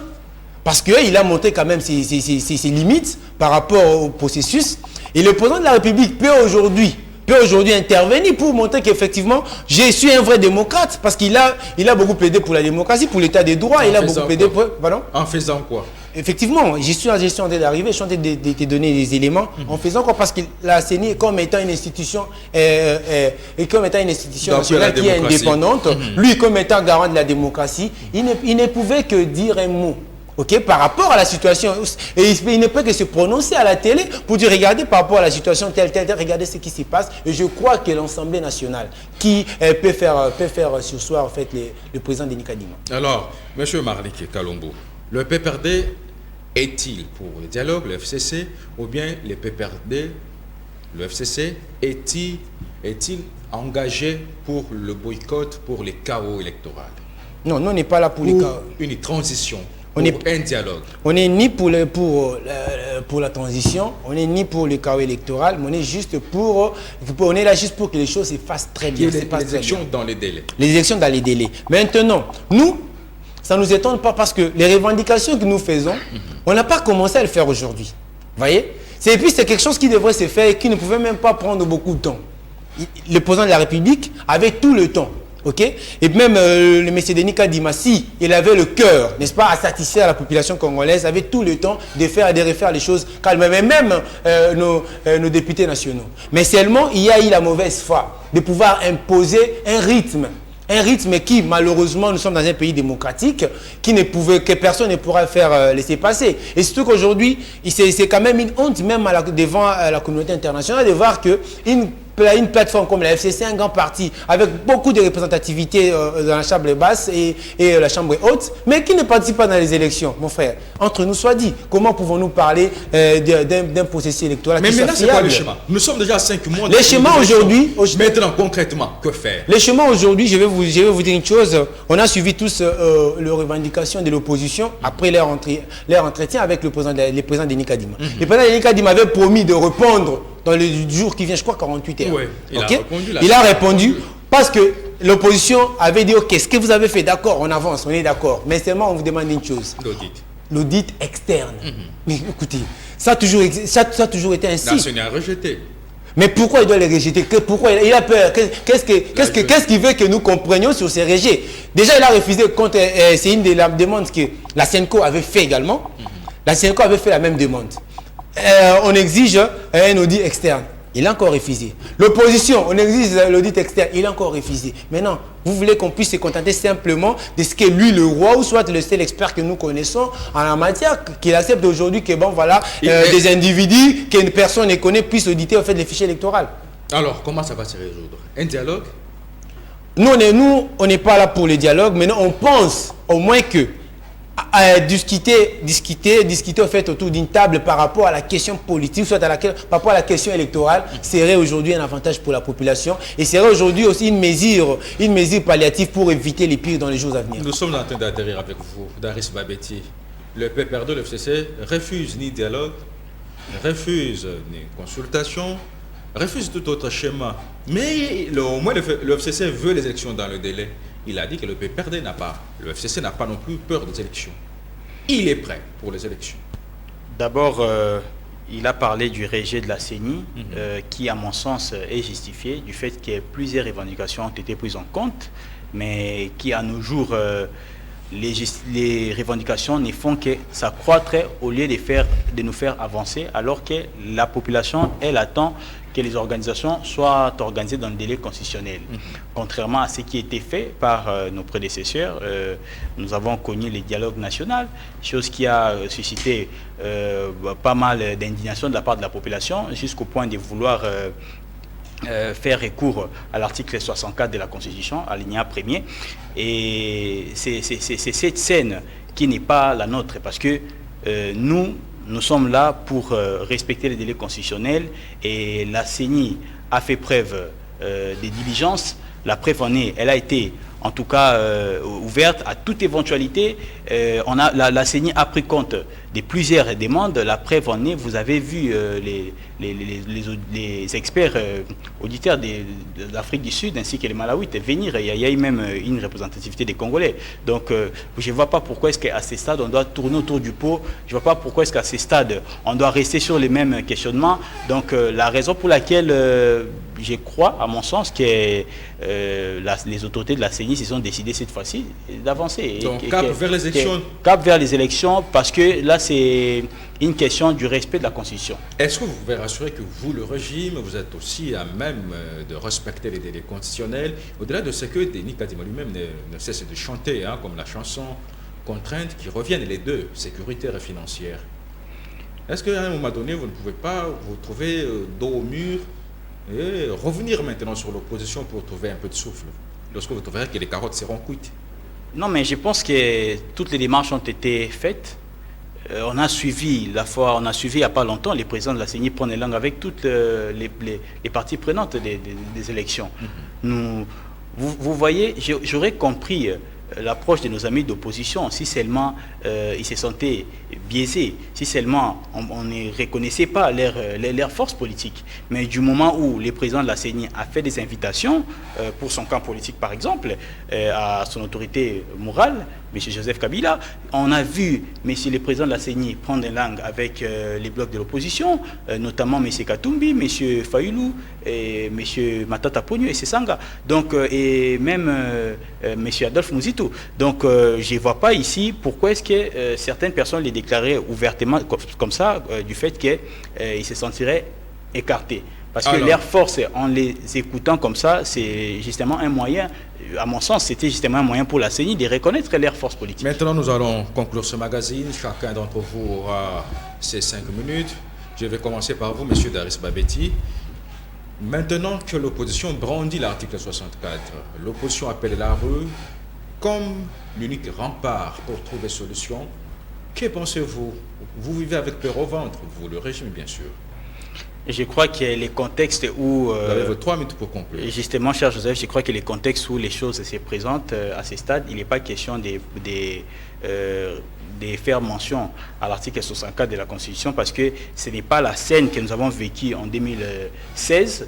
parce qu'il a montré quand même ses limites par rapport au processus. Et le président de la République peut aujourd'hui intervenir pour montrer qu'effectivement, je suis un vrai démocrate, parce qu'il a beaucoup plaidé pour la démocratie, pour l'état des droits, il a beaucoup plaidé pour... Pardon? En faisant quoi? Effectivement, je suis en train d'arriver, je suis en train de te donner des éléments. En faisant quoi? Parce que la CENI, comme étant une institution, nationale qui est indépendante, lui comme étant garant de la démocratie, il ne pouvait que dire un mot. Okay, par rapport à la situation, et il ne peut que se prononcer à la télé pour dire regardez par rapport à la situation telle, regardez ce qui se passe. Et je crois que l'Assemblée nationale qui peut faire sursoir en fait le président Denis Kadima. Alors, M. Marlik Kalombo, le PPRD est-il pour le dialogue, le FCC, ou bien le PPRD, le FCC est-il engagé pour le boycott, pour les chaos électoraux? Non, nous, on n'est pas là pour les cas. Une transition, On pour est- un dialogue. On n'est ni pour la transition, on n'est ni pour le chaos électoral, mais on est juste on est là juste pour que les choses se fassent très Qui bien. est se les passent très élections bien. dans les délais. Les élections dans les délais. Maintenant, nous, ça ne nous étonne pas parce que les revendications que nous faisons, on n'a pas commencé à le faire aujourd'hui. Vous voyez? Et puis c'est quelque chose qui devrait se faire et qui ne pouvait même pas prendre beaucoup de temps. Le président de la République avait tout le temps. Ok, et même le monsieur Denis Kadima, si il avait le cœur, n'est-ce pas, à satisfaire la population congolaise, avait tout le temps de refaire les choses calmement, mais même nos députés nationaux. Mais seulement, il y a eu la mauvaise foi de pouvoir imposer un rythme qui, malheureusement, nous sommes dans un pays démocratique, que personne ne pourra faire laisser passer. Et surtout qu'aujourd'hui, c'est quand même une honte, même devant la communauté internationale, de voir qu'une plateforme comme la FCC, un grand parti, avec beaucoup de représentativité dans la chambre basse et la chambre haute, mais qui ne participe pas dans les élections, mon frère. Entre nous soit dit, comment pouvons-nous parler d'un processus électoral Mais qui soit maintenant, c'est quoi le fiable? schéma? Nous sommes déjà à 5 mois. Les schémas aujourd'hui... Maintenant, concrètement, que faire? Les chemins aujourd'hui, je vais vous dire une chose. On a suivi tous les revendications de l'opposition après leur entretien avec le président Denis Kadima. Le président Denis Kadima avait promis de répondre dans le jour qui vient, je crois 48 heures. Oui, il a répondu. Il a répondu parce que l'opposition avait dit, ok, ce que vous avez fait, d'accord, on avance, on est d'accord. Mais seulement, on vous demande une chose. L'audit externe. Mais écoutez, ça a toujours été ainsi. La CENI a rejeté. Mais pourquoi il doit les rejeter? Pourquoi il a peur? Qu'est-ce qu'il veut que nous comprenions sur ces rejets? Déjà, il a refusé contre... c'est une des demandes que la CENCO avait fait également. La CENCO avait fait la même demande. On exige un audit externe. Il a encore refusé. L'opposition, on exige l'audit externe. Il a encore refusé. Maintenant, vous voulez qu'on puisse se contenter simplement de ce que lui, le roi, ou soit le seul expert que nous connaissons en la matière, qu'il accepte aujourd'hui que, bon, voilà, des individus qu'une personne ne connaît puissent auditer, en fait, les fichiers électoraux. Alors, comment ça va se résoudre? Un dialogue? Nous, on n'est pas là pour le dialogue. Maintenant, on pense au moins que discuter en fait autour d'une table par rapport à la question politique, soit par rapport à la question électorale, serait aujourd'hui un avantage pour la population et serait aujourd'hui aussi une mesure palliative pour éviter les pires dans les jours à venir. Nous sommes en train d'atterrir avec vous, Daris Babeti. Le PPR2, le FCC, refuse ni dialogue, refuse ni consultation, refuse tout autre schéma. Mais au moins le FCC veut les élections dans le délai. Il a dit que le PPRD le FCC n'a pas non plus peur des élections. Il est prêt pour les élections. D'abord, il a parlé du rejet de la CENI, qui, à mon sens, est justifié du fait que plusieurs revendications ont été prises en compte, mais qui, à nos jours, les revendications ne font que s'accroître au lieu de nous faire avancer, alors que la population, elle attend que les organisations soient organisées dans le délai constitutionnel. Contrairement à ce qui a été fait par nos prédécesseurs, nous avons connu les dialogues nationaux, chose qui a suscité pas mal d'indignation de la part de la population, jusqu'au point de vouloir faire recours à l'article 64 de la Constitution, alinéa 1er. Et c'est cette scène qui n'est pas la nôtre, parce que nous sommes là pour respecter les délais constitutionnels et la CENI a fait preuve de diligence. La preuve en est, elle a été en tout cas ouverte à toute éventualité. La CENI a pris compte de plusieurs demandes. La preuve en est, vous avez vu les experts auditeurs de l'Afrique du Sud ainsi que les Malawites venir. Il y a eu même une représentativité des Congolais. Donc je ne vois pas pourquoi est-ce qu'à ce stade on doit tourner autour du pot. Je ne vois pas pourquoi est-ce qu'à ce stade on doit rester sur les mêmes questionnements. Donc la raison pour laquelle je crois, à mon sens, que les autorités de la CENI se sont décidées cette fois-ci d'avancer. Donc cap vers les élections. Cap vers les élections, parce que là c'est une question du respect de la Constitution. Est-ce que vous pouvez rassurer que vous, le régime, vous êtes aussi à même de respecter les délais constitutionnels, au-delà de ce que Denis Kadima lui-même ne cesse de chanter, hein, comme la chanson Contrainte, qui reviennent les deux, sécuritaire et financière. Est-ce qu'à un moment donné, vous ne pouvez pas vous trouver dos au mur et revenir maintenant sur l'opposition pour trouver un peu de souffle, lorsque vous trouverez que les carottes seront cuites? Non, mais je pense que toutes les démarches ont été faites. On a suivi il n'y a pas longtemps, les présidents de la CENI prennent les langues avec toutes les parties prenantes des élections. Vous voyez, j'aurais compris l'approche de nos amis d'opposition, si seulement ils se sentaient biaisés, si seulement on ne reconnaissait pas leur force politique. Mais du moment où le président de la CENI a fait des invitations pour son camp politique, par exemple, à son autorité morale, M. Joseph Kabila, on a vu M. le président de la CENI prendre une langue avec les blocs de l'opposition, notamment M. Katumbi, M. Fayoulou, et M. Matata Ponyo et Sesanga, donc, et même M. Adolphe Mouzito. Donc je ne vois pas ici pourquoi est-ce que certaines personnes les déclaraient ouvertement comme ça, du fait qu'ils se sentiraient écartés. Parce que leur force, en les écoutant comme ça, c'est justement un moyen, à mon sens, c'était justement un moyen pour la CENI de reconnaître leur force politique. Maintenant, nous allons conclure ce magazine. Chacun d'entre vous aura ses 5 minutes. Je vais commencer par vous, M. Daris Babeti. Maintenant que l'opposition brandit l'article 64, l'opposition appelle la rue comme l'unique rempart pour trouver solution. Que pensez-vous? Vous vivez avec peur au ventre, vous, le régime, bien sûr. Je crois que les contextes où... Vous avez vos 3 minutes pour conclure. Justement, cher Joseph, je crois que les contextes où les choses se présentent à ce stade, il n'est pas question de faire mention à l'article 64 de la Constitution, parce que ce n'est pas la scène que nous avons vécue en 2016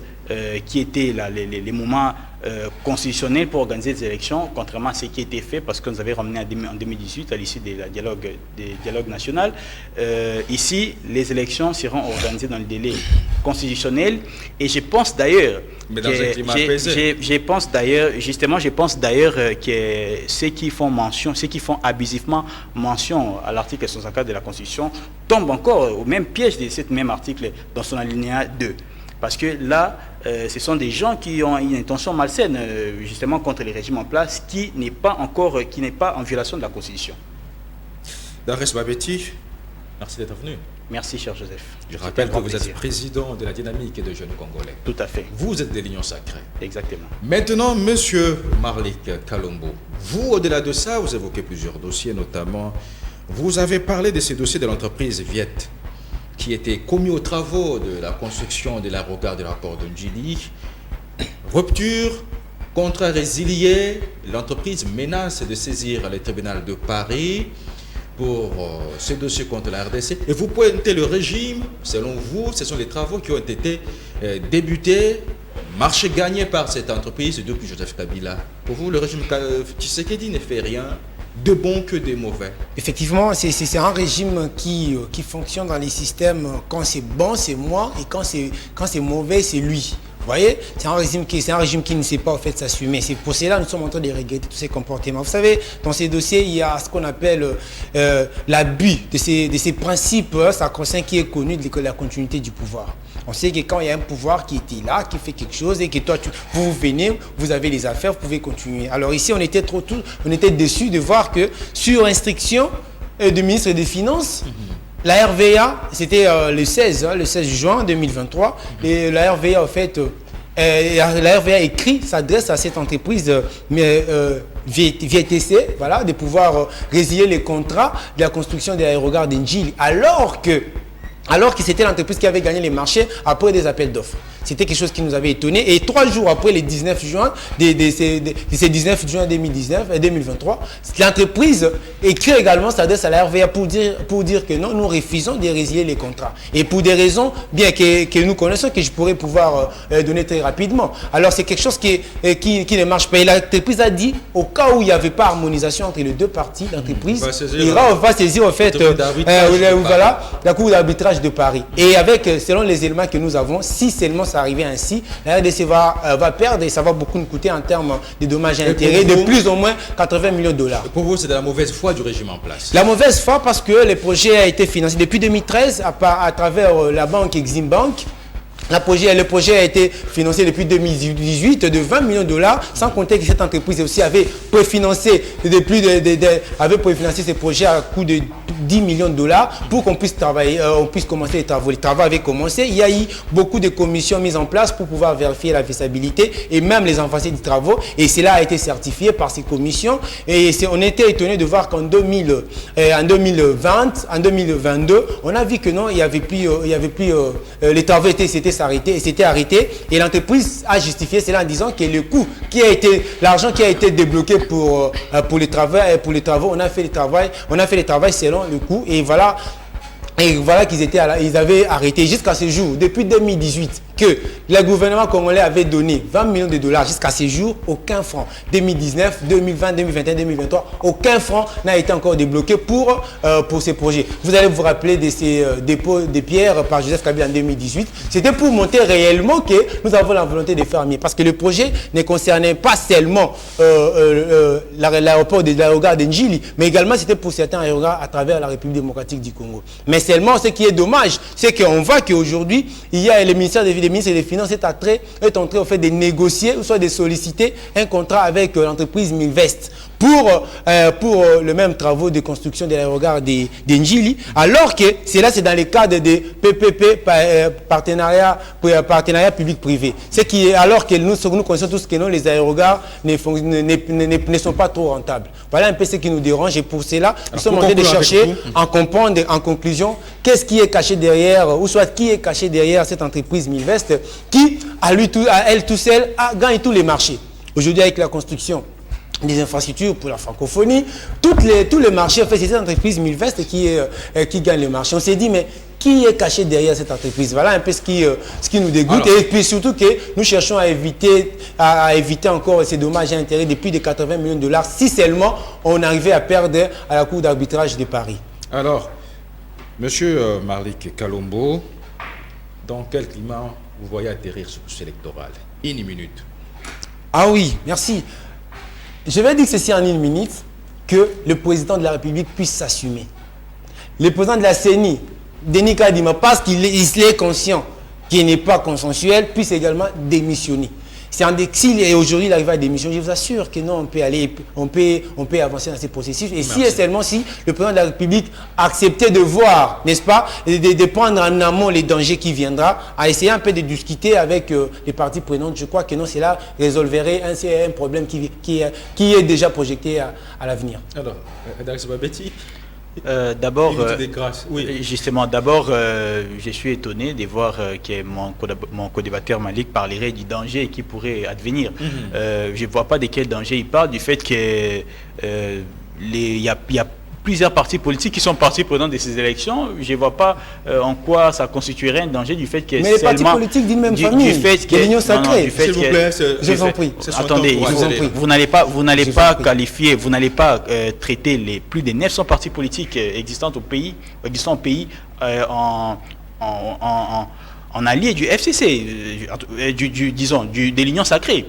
qui était les moments constitutionnels pour organiser des élections, contrairement à ce qui a été fait, parce que nous avons ramené en 2018 à l'issue du dialogue national. Ici, les élections seront organisées dans le délai constitutionnel, et je pense d'ailleurs que ceux qui font abusivement mention à l'article 64 de la Constitution tombent encore au même piège de ce même article dans son alinéa 2. Parce que là, ce sont des gens qui ont une intention malsaine, justement, contre les régimes en place, qui n'est pas en violation de la Constitution. Daris Babeti, merci d'être venu. Merci, cher Joseph. Je rappelle que vous êtes président de la dynamique des jeunes Congolais. Tout à fait. Vous êtes des lions sacrés. Exactement. Maintenant, monsieur Marlik Kalombo, vous, au-delà de ça, vous évoquez plusieurs dossiers, notamment, vous avez parlé de ces dossiers de l'entreprise Viet, qui était commis aux travaux de la construction de l'aérogare de l'aéroport de Ndjili. Rupture, contrat résilié, l'entreprise menace de saisir le tribunal de Paris pour ce dossier contre la RDC. Et vous pointez le régime, selon vous, ce sont les travaux qui ont été débutés, marché gagné par cette entreprise depuis Joseph Kabila. Pour vous, le régime Tshisekedi ne fait rien de bon que de mauvais. Effectivement, c'est un régime qui fonctionne dans les systèmes. Quand c'est bon, c'est moi, et quand c'est mauvais, c'est lui. Vous voyez, c'est un régime qui ne sait pas en fait s'assumer. C'est pour cela que nous sommes en train de regretter tous ces comportements. Vous savez, dans ces dossiers, il y a ce qu'on appelle l'abus de ces principes sacro-saints qui est connu de la continuité du pouvoir. On sait que quand il y a un pouvoir qui était là, qui fait quelque chose, et que toi, vous venez, vous avez les affaires, vous pouvez continuer. Alors ici, on était déçus de voir que sur instruction du ministre des Finances, la RVA, c'était le 16 juin 2023, et la RVA, en fait, la RVA écrit, s'adresse à cette entreprise VTC, voilà, de pouvoir résilier les contrats de la construction de l'aérogare d'Ndjili, alors que c'était l'entreprise qui avait gagné les marchés après des appels d'offres. C'était quelque chose qui nous avait étonné. Et 3 jours après le 19 juin, ces 19 juin 2023, l'entreprise écrit également, s'adresse à la RVA pour dire que non, nous refusons de résilier les contrats. Et pour des raisons bien que nous connaissons, que je pourrais pouvoir donner très rapidement. Alors c'est quelque chose qui ne marche pas. Et l'entreprise a dit, au cas où il n'y avait pas harmonisation entre les deux parties, l'entreprise va saisir en fait la Cour d'arbitrage de Paris. Et avec, selon les éléments que nous avons, si seulement ça arrivait ainsi, la RDC va perdre, et ça va beaucoup nous coûter en termes de dommages et intérêts de plus ou moins 80 millions de dollars. Pour vous, c'est de la mauvaise foi du régime en place? La mauvaise foi parce que le projet a été financé depuis 2013 à travers la banque Exim Bank. Le projet a été financé depuis 2018 de 20 millions de dollars, sans compter que cette entreprise aussi avait préfinancé ce projet à coût de 10 millions de dollars pour qu'on puisse travailler, on puisse commencer les travaux. Les travaux avaient commencé. Il y a eu beaucoup de commissions mises en place pour pouvoir vérifier la faisabilité et même les avancées des travaux. Et cela a été certifié par ces commissions. Et on était étonné de voir qu'en 2022, on a vu que non, il y avait plus les travaux s'étaient s'arrêter et c'était arrêté. Et l'entreprise a justifié cela en disant que le coût l'argent qui a été débloqué pour les travaux, on a fait les travaux selon le coût et voilà. Et voilà ils avaient arrêté jusqu'à ce jour, depuis 2018, que le gouvernement congolais avait donné 20 millions de dollars jusqu'à ce jour, aucun franc. 2019, 2020, 2021, 2023, aucun franc n'a été encore débloqué pour ces projets. Vous allez vous rappeler de ces dépôts de pierres par Joseph Kabila en 2018. C'était pour montrer réellement que nous avons la volonté de faire mieux. Parce que le projet ne concernait pas seulement l'aéroport de l'aérogare de Njili, mais également c'était pour certains aérogares à travers la République démocratique du Congo. Mais seulement, ce qui est dommage, c'est qu'on voit qu'aujourd'hui, il y a le ministère des Finances est en train de négocier ou soit de solliciter un contrat avec l'entreprise Milvest pour le même travaux de construction de l'aérogare de Njili, alors que c'est dans le cadre des PPP, partenariat public-privé. Alors que nous connaissons tous que non, les aérogares ne sont pas trop rentables. Voilà un peu ce qui nous dérange et pour cela, nous sommes en train de chercher en comprendre en conclusion qu'est-ce qui est caché derrière, ou soit qui est caché derrière cette entreprise Milvest qui, à elle tout seule, gagne tous les marchés. Aujourd'hui, avec la construction des infrastructures pour la francophonie, tous les marchés, en fait, c'est cette entreprise Milvest qui gagne le marché. On s'est dit, mais qui est caché derrière cette entreprise? Voilà un peu ce qui nous dégoûte. Alors, et puis surtout que nous cherchons à éviter encore ces dommages et intérêts de plus de 80 millions de dollars si seulement on arrivait à perdre à la Cour d'arbitrage de Paris. Alors, Monsieur Malik Kalombo, dans quel climat vous voyez atterrir ce processus électoral? Une minute. Ah oui, merci. Je vais dire ceci en une minute, que le président de la République puisse s'assumer. Le président de la CENI, Denis Kadima, parce qu'il est conscient qu'il n'est pas consensuel, puisse également démissionner. Si aujourd'hui il arrive à démissionner, je vous assure que non, on peut avancer dans ces processus. Et si et seulement si le président de la République acceptait de voir, n'est-ce pas, de prendre en amont les dangers qui viendra, à essayer un peu de discuter avec les parties prenantes, je crois que non, cela résolverait un problème qui est déjà projeté à l'avenir. Alors, Dax Babeti. D'abord, oui. justement, je suis étonné de voir que mon co-débatteur Malik parlerait du danger qui pourrait advenir. Je ne vois pas de quel danger il parle, du fait qu'il y a plusieurs partis politiques qui sont partis prenants de ces élections. Je ne vois pas en quoi ça constituerait un danger du fait que mais les partis politiques d'une même famille, l'union sacrée. S'il vous plaît, je vous en prie. Attendez, vous n'allez pas qualifier, vous n'allez pas traiter les plus de 900 partis politiques existants au pays en alliés du FCC, de l'union sacrée.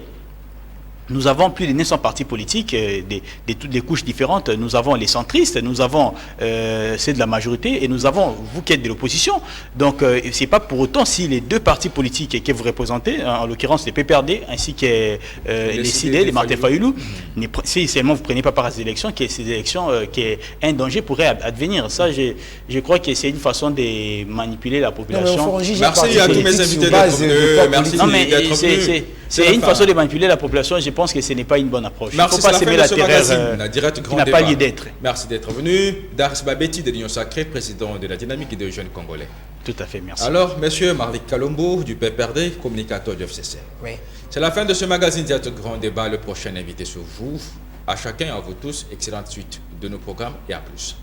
Nous avons plus de 900 partis politiques de toutes les couches différentes. Nous avons les centristes, nous avons ceux de la majorité et nous avons vous qui êtes de l'opposition. Donc, ce n'est pas pour autant si les deux partis politiques que vous représentez, en l'occurrence les PPRD ainsi que les CID, les Martin Fayoulou, si seulement vous ne prenez pas part à ces élections, qu'un danger pourrait advenir. Ça, je crois que c'est une façon de manipuler la population. Merci à tous mes invités d'être venus. Merci. C'est une façon de manipuler la population. Je pense que ce n'est pas une bonne approche. Merci, il ne faut pas s'aimer la terreur qui n'a pas lieu d'être. Merci d'être venu. Dax Babeti de l'Union Sacrée, président de la Dynamique des jeunes congolais. Tout à fait, merci. Alors, monsieur Malik Kalombo du PPRD, communicateur du FCC. Oui. C'est la fin de ce magazine Théâtre Grand Débat. Le prochain invité sur vous. À chacun, à vous tous, excellente suite de nos programmes et à plus.